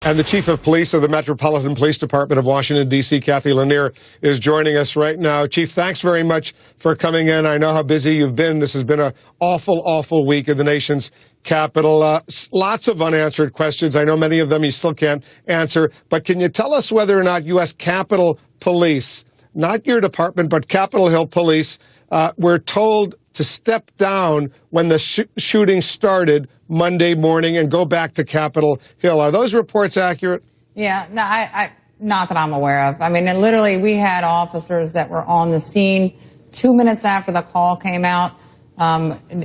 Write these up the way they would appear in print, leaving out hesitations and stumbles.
And the Chief of Police of the Metropolitan Police Department of Washington, D.C., Cathy Lanier, is joining us right now. Chief, thanks very much for coming in. I know how busy you've been. This has been an awful, awful week in the nation's capital. Lots of unanswered questions. I know many of them you still can't answer. But can you tell us whether or not U.S. Capitol Police, not your department, but Capitol Hill Police, were told to step down when the shooting started Monday morning and go back to Capitol Hill? Are those reports accurate? Yeah, no, not that I'm aware of. I mean, literally, we had officers that were on the scene 2 minutes after the call came out,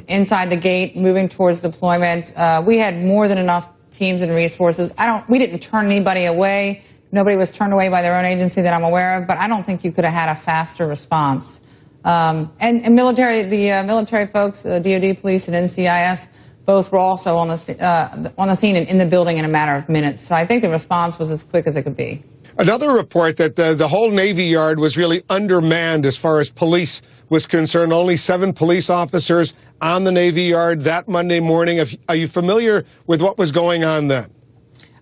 inside the gate, moving towards deployment. We had more than enough teams and resources. We didn't turn anybody away. Nobody was turned away by their own agency that I'm aware of, but I don't think you could have had a faster response. And military folks, DOD police and NCIS, both were also on the scene and in the building in a matter of minutes. So I think the response was as quick as it could be. Another report that the whole Navy Yard was really undermanned as far as police was concerned. Only 7 police officers on the Navy Yard that Monday morning. Are you familiar with what was going on then?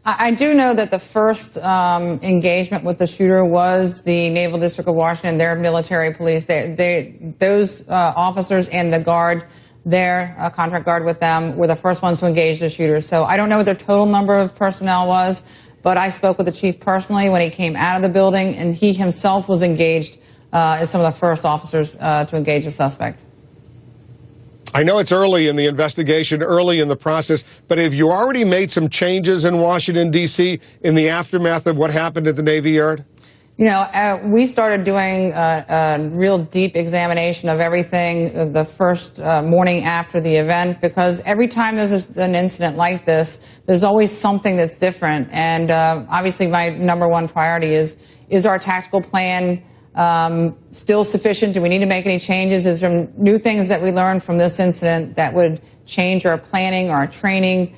I do know that the first engagement with the shooter was the Naval District of Washington, their military police. Those officers and the guard, their contract guard with them, were the first ones to engage the shooter. So I don't know what their total number of personnel was, but I spoke with the chief personally when he came out of the building, and he himself was engaged as some of the first officers to engage the suspect. I know it's early in the investigation, early in the process, but have you already made some changes in Washington, D.C. in the aftermath of what happened at the Navy Yard? You know, we started doing a real deep examination of everything the first morning after the event, because every time there's an incident like this, there's always something that's different. And obviously my #1 priority is our tactical plan still sufficient? Do we need to make any changes? Is there new things that we learned from this incident that would change our planning, our training,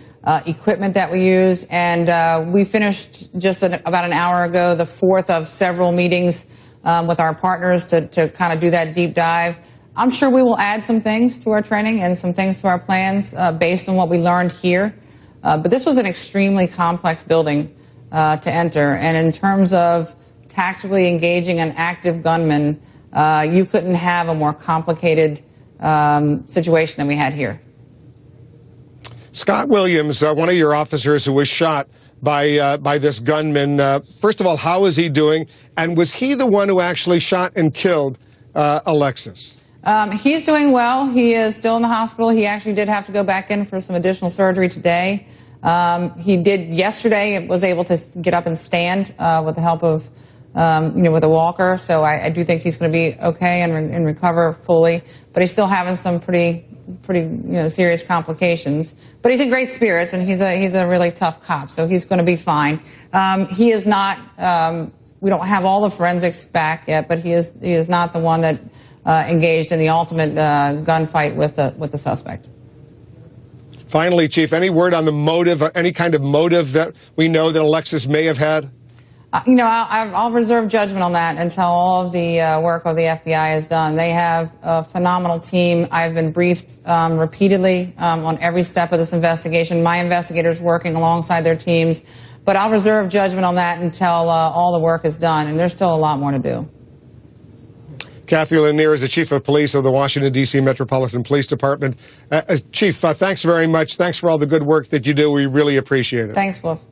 equipment that we use? And we finished just about an hour ago the 4th of several meetings with our partners to kind of do that deep dive. I'm sure we will add some things to our training and some things to our plans based on what we learned here. But this was an extremely complex building to enter. And in terms of tactically engaging an active gunman, you couldn't have a more complicated situation than we had here. Scott Williams, one of your officers who was shot by this gunman, first of all, how is he doing? And was he the one who actually shot and killed Alexis? He's doing well. He is still in the hospital. He actually did have to go back in for some additional surgery today. He did yesterday, was able to get up and stand with the help of with a walker. So I do think he's going to be okay and recover fully. But he's still having some pretty serious complications. But he's in great spirits, and he's a really tough cop. So he's going to be fine. He is not. We don't have all the forensics back yet, but he is not the one that engaged in the ultimate gunfight with the suspect. Finally, Chief, any word on the motive, any kind of motive that we know that Alexis may have had? I'll reserve judgment on that until all of the work of the FBI is done. They have a phenomenal team. I've been briefed repeatedly on every step of this investigation. My investigators working alongside their teams. But I'll reserve judgment on that until all the work is done, and there's still a lot more to do. Cathy Lanier is the Chief of Police of the Washington, D.C. Metropolitan Police Department. Chief, thanks very much. Thanks for all the good work that you do. We really appreciate it. Thanks, Wolf.